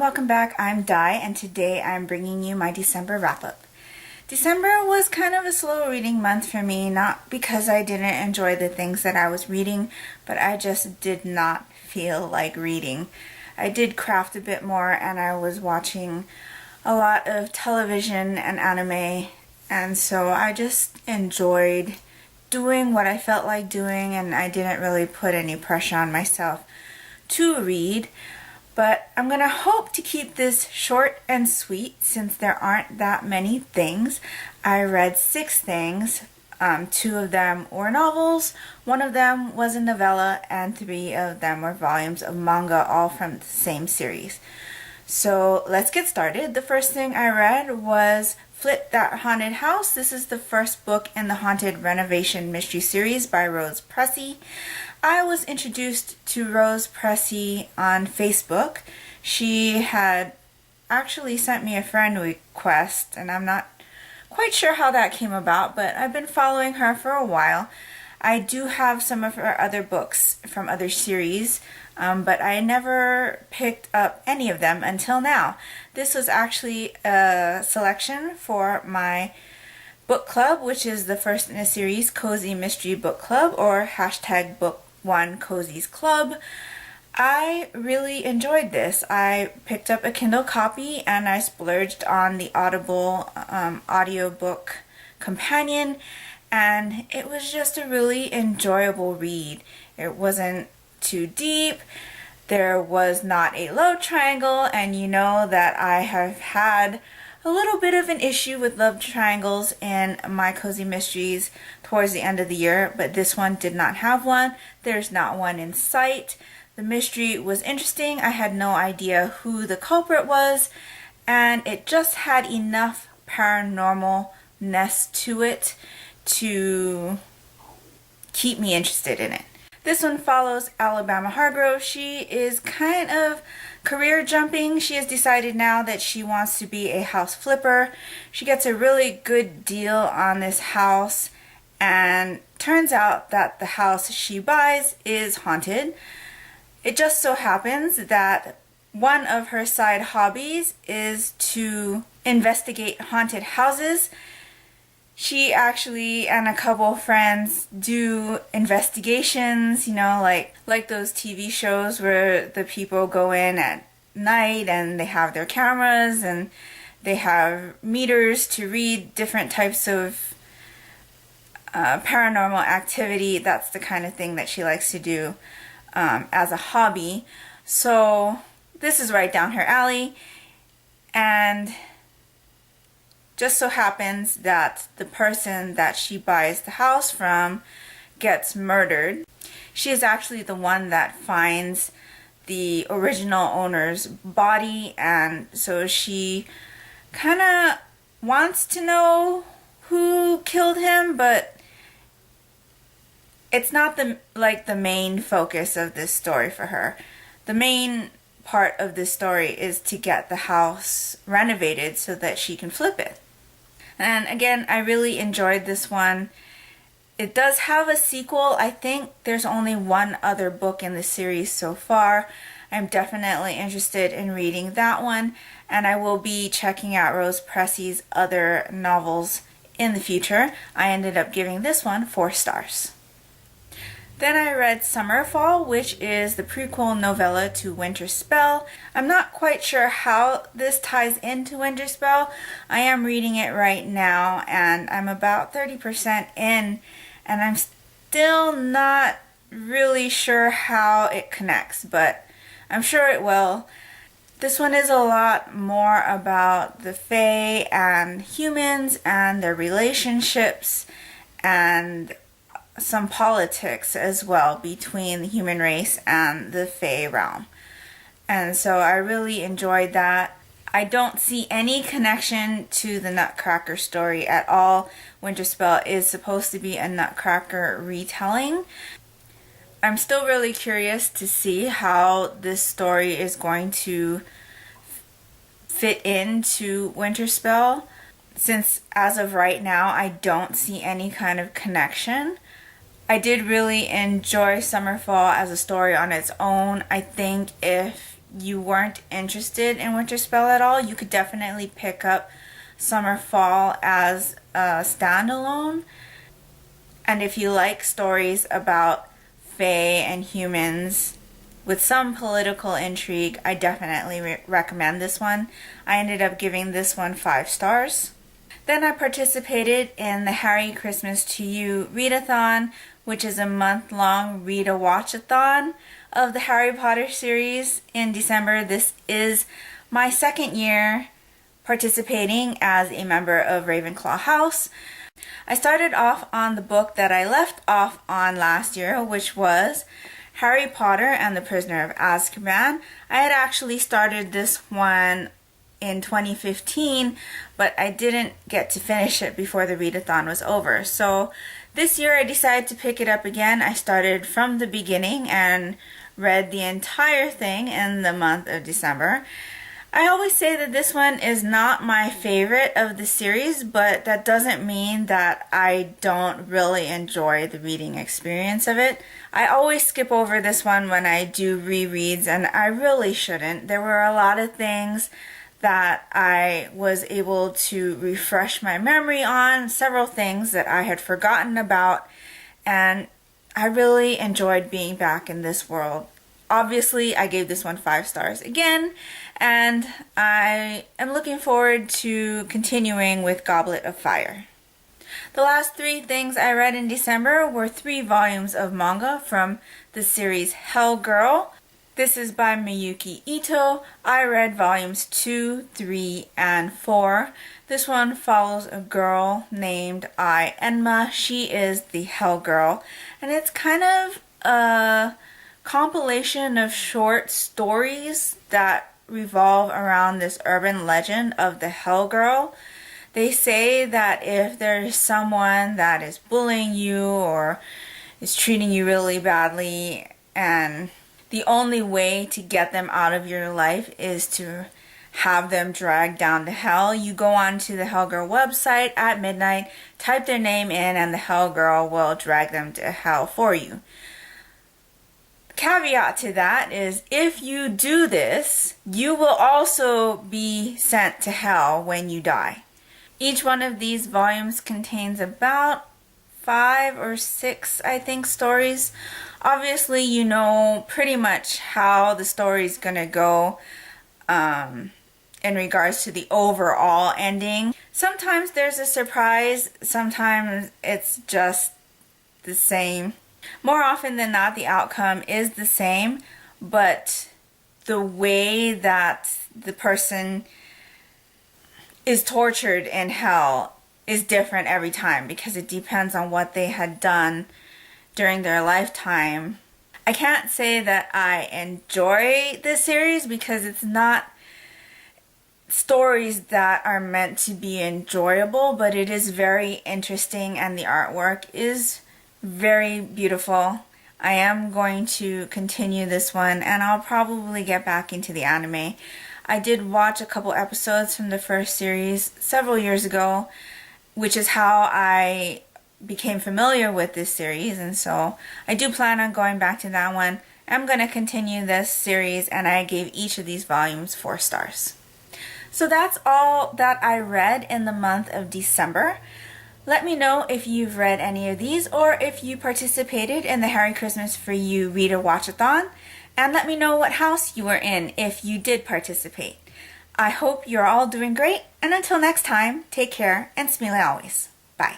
welcome back. I'm Di, and today I'm bringing you my December wrap-up. December was kind of a slow reading month for me, not because I didn't enjoy the things that I was reading, but I just did not feel like reading. I did craft a bit more, and I was watching a lot of television and anime, and so I just enjoyed doing what I felt like doing, and I didn't really put any pressure on myself to read. But I'm going to hope to keep this short and sweet since there aren't that many things. I read 6 things. 2 of them were novels, 1 of them was a novella, and 3 of them were volumes of manga, all from the same series. So let's get started. The first thing I read was Flip That Haunted House. This is the first book in the Haunted Renovation Mystery series by Rose Pressey. I was introduced to Rose Pressey on Facebook. She had actually sent me a friend request, and I'm not quite sure how that came about, but I've been following her for a while. I do have some of her other books from other series, but I never picked up any of them until now. This was actually a selection for my book club, which is the first in a series, Cozy Mystery Book Club, or hashtag Book 1 Cozy's Club. I really enjoyed this. I picked up a Kindle copy and I splurged on the Audible audiobook companion, and it was just a really enjoyable read. It wasn't too deep. There was not a love triangle, and you know that I have had a little bit of an issue with love triangles in my cozy mysteries towards the end of the year, but this one did not have one. There's not one in sight. The mystery was interesting. I had no idea who the culprit was, and it just had enough paranormalness to it to keep me interested in it. This one follows Alabama Hargrove. She is kind of career jumping. She has decided now that she wants to be a house flipper. She gets a really good deal on this house, and turns out that the house she buys is haunted. It just so happens that one of her side hobbies is to investigate haunted houses. She actually and a couple of friends do investigations, you know, like those TV shows where the people go in at night and they have their cameras and they have meters to read different types of paranormal activity. That's the kind of thing that she likes to do as a hobby. So this is right down her alley, and just so happens that the person that she buys the house from gets murdered. She is actually the one that finds the original owner's body, and so she kind of wants to know who killed him, but it's not the main focus of this story for her. The main part of this story is to get the house renovated so that she can flip it. And again, I really enjoyed this one. It does have a sequel. I think there's only one other book in the series so far. I'm definitely interested in reading that one, and I will be checking out Rose Pressey's other novels in the future. I ended up giving this one 4 stars. Then I read Summerfall, which is the prequel novella to Winter Spell. I'm not quite sure how this ties into Winter Spell. I am reading it right now, and I'm about 30% in, and I'm still not really sure how it connects, but I'm sure it will. This one is a lot more about the Fae and humans and their relationships, and some politics as well between the human race and the Fae realm. And so I really enjoyed that. I don't see any connection to the Nutcracker story at all. Winter Spell is supposed to be a Nutcracker retelling. I'm still really curious to see how this story is going to fit into Winter Spell, since as of right now I don't see any kind of connection. I did really enjoy Summerfall as a story on its own. I think if you weren't interested in Winterspell at all, you could definitely pick up Summer Fall as a standalone. And if you like stories about fae and humans with some political intrigue, I definitely recommend this one. I ended up giving this one 5 stars. Then I participated in the Harry Christmas to You readathon, which is a month-long read-a-watch-a-thon of the Harry Potter series in December. This is my second year participating as a member of Ravenclaw House. I started off on the book that I left off on last year, which was Harry Potter and the Prisoner of Azkaban. I had actually started this one in 2015, but I didn't get to finish it before the readathon was over. So this year I decided to pick it up again. I started from the beginning and read the entire thing in the month of December. I always say that this one is not my favorite of the series, but that doesn't mean that I don't really enjoy the reading experience of it. I always skip over this one when I do rereads, and I really shouldn't. There were a lot of things that I was able to refresh my memory on, several things that I had forgotten about, and I really enjoyed being back in this world. Obviously, I gave this one 5 stars again, and I am looking forward to continuing with Goblet of Fire. The last 3 things I read in December were 3 volumes of manga from the series Hell Girl. This is by Miyuki Ito. I read volumes 2, 3, and 4. This one follows a girl named Ai Enma. She is the Hell Girl, and it's kind of a compilation of short stories that revolve around this urban legend of the Hell Girl. They say that if there's someone that is bullying you or is treating you really badly, and the only way to get them out of your life is to have them dragged down to hell, you go onto the Hell Girl website at midnight, type their name in, and the Hell Girl will drag them to hell for you. Caveat to that is, if you do this, you will also be sent to hell when you die. Each one of these volumes contains about 5 or 6, I think, stories. Obviously, you know pretty much how the story is going to go in regards to the overall ending. Sometimes there's a surprise, sometimes it's just the same. More often than not, the outcome is the same, but the way that the person is tortured in hell is different every time because it depends on what they had done during their lifetime. I can't say that I enjoy this series because it's not stories that are meant to be enjoyable, but it is very interesting and the artwork is very beautiful. I am going to continue this one, and I'll probably get back into the anime. I did watch a couple episodes from the first series several years ago, which is how I became familiar with this series, and so I do plan on going back to that one. I'm going to continue this series, and I gave each of these volumes 4 stars. So that's all that I read in the month of December. Let me know if you've read any of these or if you participated in the Harry Christmas for You Read-A-Watch-A-Thon, and let me know what house you were in if you did participate. I hope you're all doing great, and until next time, take care and smile always. Bye.